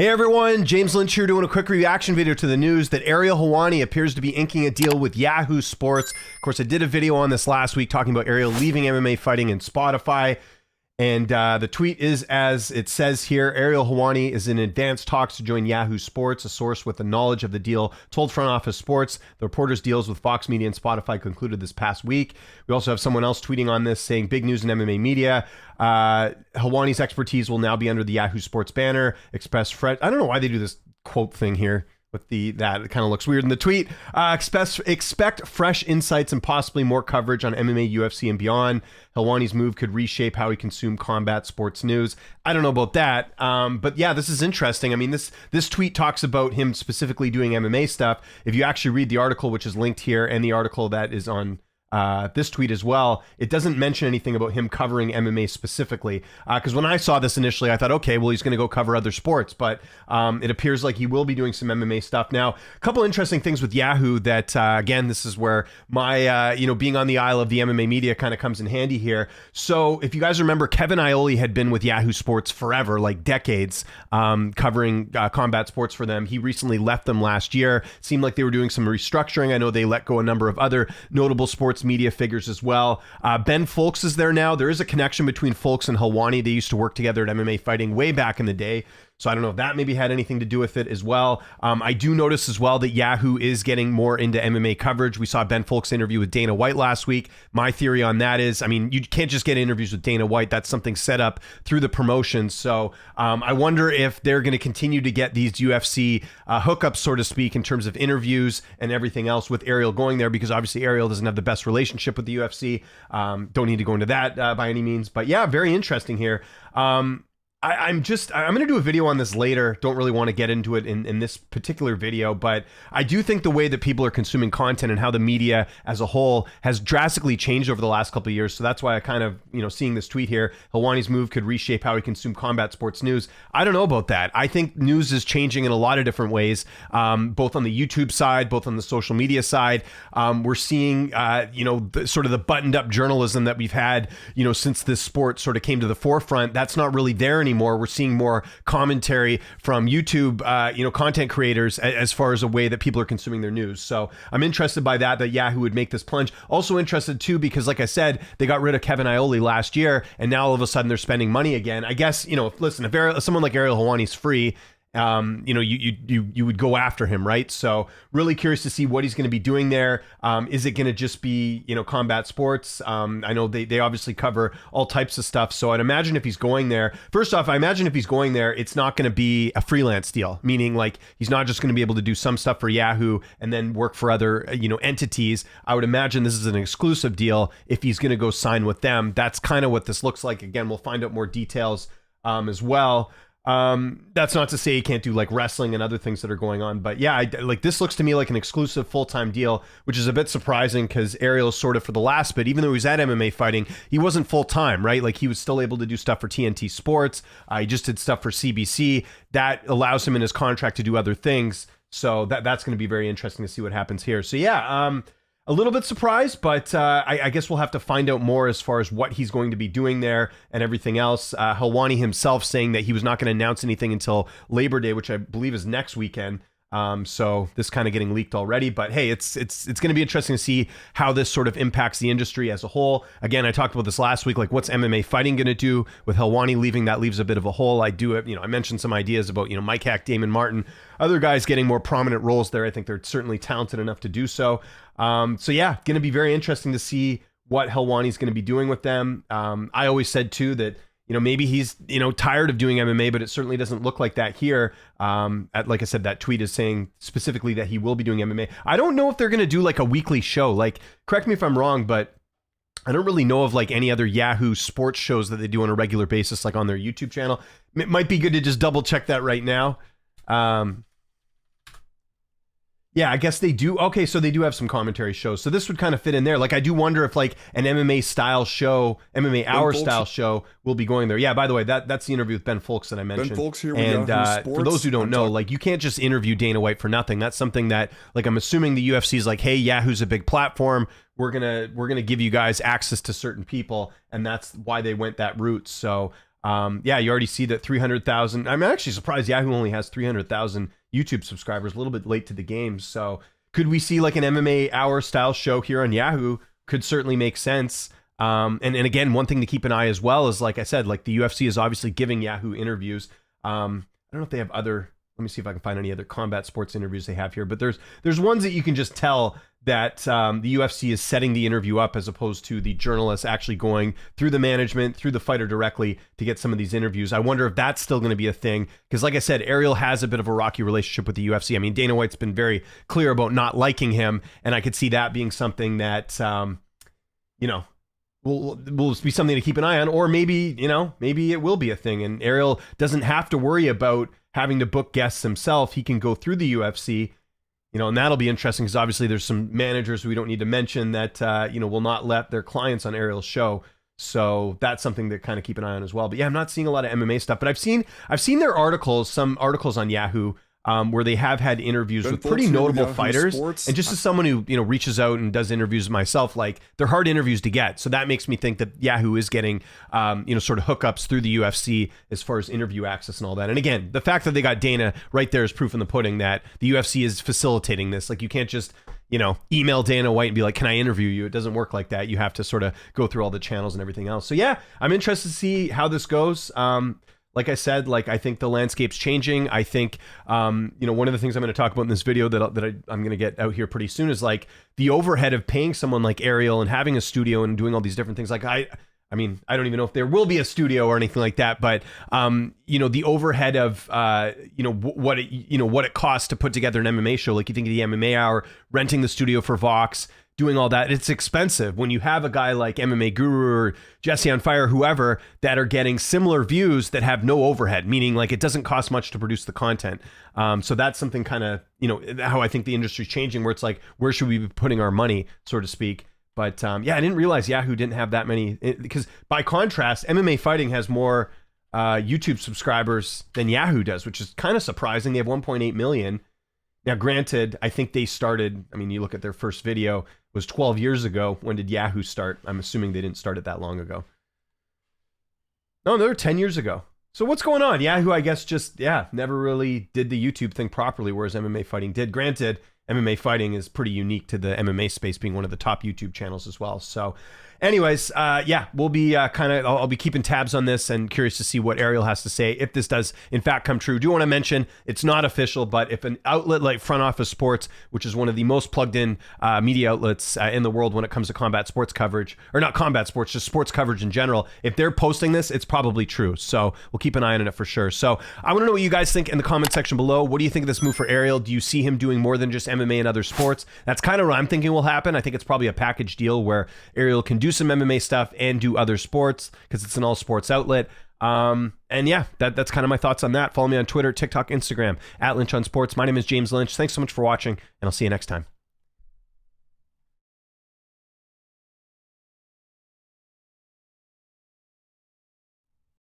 Hey everyone, James Lynch here doing a quick reaction video to the news that Ariel Helwani appears to be inking a deal with Yahoo Sports. Of course, I did a video on this last week talking about Ariel leaving MMA fighting and Spotify. And the tweet is as it says here, Ariel Helwani is in advanced talks to join Yahoo Sports. A source with the knowledge of the deal told Front Office Sports. The reporter's deals with Fox Media and Spotify concluded this past week. We also have someone else tweeting on this saying, big news in MMA media. Helwani's expertise will now be under the Yahoo Sports banner. Express Fred. I don't know why they do this quote thing here. With that, it kind of looks weird in the tweet. Expect fresh insights and possibly more coverage on MMA, UFC, and beyond. Helwani's move could reshape how we consume combat sports news. I don't know about that, but yeah, this is interesting. I mean, this tweet talks about him specifically doing MMA stuff. If you actually read the article, which is linked here, and the article that is on this tweet as well, it doesn't mention anything about him covering MMA specifically. Because when I saw this initially, I thought, okay, well, he's going to go cover other sports, but it appears like he will be doing some MMA stuff. Now, a couple interesting things with Yahoo that, again, this is where my, being on the aisle of the MMA media kind of comes in handy here. So if you guys remember, Kevin Iole had been with Yahoo Sports forever, like decades, covering combat sports for them. He recently left them last year. Seemed like they were doing some restructuring. I know they let go a number of other notable sports media figures as well. Ben Fowlkes is there now. There is a connection between Fowlkes and Helwani. They used to work together at MMA Fighting way back in the day. So I don't know if that maybe had anything to do with it as well. I do notice as well that Yahoo is getting more into MMA coverage. We saw Ben Fowlkes' interview with Dana White last week. My theory on that is, I mean, you can't just get interviews with Dana White. That's something set up through the promotion. So I wonder if they're going to continue to get these UFC hookups, so to speak, in terms of interviews and everything else with Ariel going there, because obviously Ariel doesn't have the best relationship with the UFC. Don't need to go into that by any means. But yeah, very interesting here. I'm going to do a video on this later. Don't really want to get into it in this particular video, but I do think the way that people are consuming content and how the media as a whole has drastically changed over the last couple of years. So that's why I kind of, seeing this tweet here, Helwani's move could reshape how we consume combat sports news. I don't know about that. I think news is changing in a lot of different ways, both on the YouTube side, both on the social media side. We're seeing, sort of the buttoned up journalism that we've had, since this sport sort of came to the forefront. That's not really there anymore. We're seeing more commentary from YouTube, content creators as far as a way that people are consuming their news. So I'm interested by that Yahoo would make this plunge. Also interested too, because like I said, they got rid of Kevin Iole last year, and now all of a sudden they're spending money again. I guess, if someone like Ariel Helwani's free, you would go after him, right? So really curious to see what he's going to be doing there. Is it going to just be, combat sports? I know they obviously cover all types of stuff. So I'd imagine if he's going there, first off, I imagine if he's going there, it's not going to be a freelance deal, meaning like he's not just going to be able to do some stuff for Yahoo and then work for other, entities. I would imagine this is an exclusive deal if he's going to go sign with them. That's kind of what this looks like. Again, we'll find out more details as well. That's not to say he can't do like wrestling and other things that are going on, but yeah, this looks to me like an exclusive full-time deal, which is a bit surprising because Ariel sort of for the last bit, even though he was at MMA Fighting, he wasn't full-time, right? Like he was still able to do stuff for TNT Sports. He just did stuff for CBC. That allows him in his contract to do other things. So that's going to be very interesting to see what happens here. So yeah, a little bit surprised, but I guess we'll have to find out more as far as what he's going to be doing there and everything else. Helwani himself saying that he was not going to announce anything until Labor Day, which I believe is next weekend. So this kind of getting leaked already, but hey, it's going to be interesting to see how this sort of impacts the industry as a whole. Again, I talked about this last week, like what's MMA Fighting going to do with Helwani leaving? That leaves a bit of a hole. I mentioned some ideas about, Mike Hack, Damon Martin, other guys getting more prominent roles there. I think they're certainly talented enough to do so. So yeah, going to be very interesting to see what Helwani's going to be doing with them. I always said too that, maybe he's, tired of doing MMA, but it certainly doesn't look like that here. Like I said, that tweet is saying specifically that he will be doing MMA. I don't know if they're going to do like a weekly show. Like, correct me if I'm wrong, but I don't really know of like any other Yahoo sports shows that they do on a regular basis, like on their YouTube channel. It might be good to just double check that right now. Yeah, I guess they do. Okay, so they do have some commentary shows. So this would kind of fit in there. Like, I do wonder if like an MMA style show, MMA Hour style show will be going there. Yeah, by the way, that's the interview with Ben Fowlkes that I mentioned. Ben Fowlkes here with and Yahoo Sports. For those who don't know, like you can't just interview Dana White for nothing. That's something that, like, I'm assuming the UFC is like, hey, Yahoo's a big platform. We're gonna give you guys access to certain people, and that's why they went that route. So Yeah, you already see that 300,000. I'm actually surprised Yahoo only has 300,000 YouTube subscribers, a little bit late to the game. So could we see like an MMA Hour style show here on Yahoo? Could certainly make sense. And again, one thing to keep an eye as well is, like I said, like the UFC is obviously giving Yahoo interviews. I don't know if they have other, let me see if I can find any other combat sports interviews they have here, but there's ones that you can just tell that the UFC is setting the interview up as opposed to the journalists actually going through the management, through the fighter directly to get some of these interviews. I wonder if that's still going to be a thing, because like I said, Ariel has a bit of a rocky relationship with the UFC. I mean, Dana White's been very clear about not liking him, and I could see that being something that, will be something to keep an eye on, or maybe it will be a thing, and Ariel doesn't have to worry about having to book guests himself. He can go through the UFC, and that'll be interesting, because obviously there's some managers we don't need to mention that, will not let their clients on Ariel's show. So that's something to kind of keep an eye on as well. But yeah, I'm not seeing a lot of MMA stuff, but I've seen their articles, some articles on Yahoo, where they have had interviews with pretty notable fighters. And just as someone who, reaches out and does interviews myself, like, they're hard interviews to get. So that makes me think that Yahoo is getting, sort of hookups through the UFC as far as interview access and all that. And again, the fact that they got Dana right there is proof in the pudding that the UFC is facilitating this. Like, you can't just, email Dana White and be like, can I interview you? It doesn't work like that. You have to sort of go through all the channels and everything else. So yeah, I'm interested to see how this goes. Like I said, I think the landscape's changing. I think, one of the things I'm going to talk about in this video that I'm going to get out here pretty soon is like the overhead of paying someone like Ariel and having a studio and doing all these different things. Like I don't even know if there will be a studio or anything like that, but the overhead of what it costs to put together an MMA show. Like, you think of the MMA Hour, renting the studio for Vox, doing all that, it's expensive. When you have a guy like MMA Guru or Jesse on Fire, whoever, that are getting similar views that have no overhead, meaning like it doesn't cost much to produce the content. So that's something kind of, how I think the industry's changing, where it's like, where should we be putting our money, so to speak? But I didn't realize Yahoo didn't have that many, because by contrast, MMA Fighting has more YouTube subscribers than Yahoo does, which is kind of surprising. They have 1.8 million. Now, granted, I think they started, you look at their first video, was 12 years ago. When did Yahoo start? I'm assuming they didn't start it that long ago. No, they were 10 years ago. So what's going on? Yahoo, I guess, just, never really did the YouTube thing properly, whereas MMA Fighting did. Granted, MMA Fighting is pretty unique to the MMA space, being one of the top YouTube channels as well. So anyways, we'll be I'll be keeping tabs on this and curious to see what Ariel has to say if this does in fact come true. Do want to mention it's not official, but if an outlet like Front Office Sports, which is one of the most plugged in media outlets in the world when it comes to combat sports coverage, or not combat sports, just sports coverage in general, if they're posting this, it's probably true. So we'll keep an eye on it for sure. So I want to know what you guys think in the comment section below. What do you think of this move for Ariel? Do you see him doing more than just MMA and other sports? That's kind of what I'm thinking will happen. I think it's probably a package deal where Ariel can do some MMA stuff and do other sports, because it's an all sports outlet. And yeah, that's kind of my thoughts on that. Follow me on Twitter, TikTok, Instagram, @Lynch on Sports. My name is James Lynch. Thanks so much for watching, and I'll see you next time.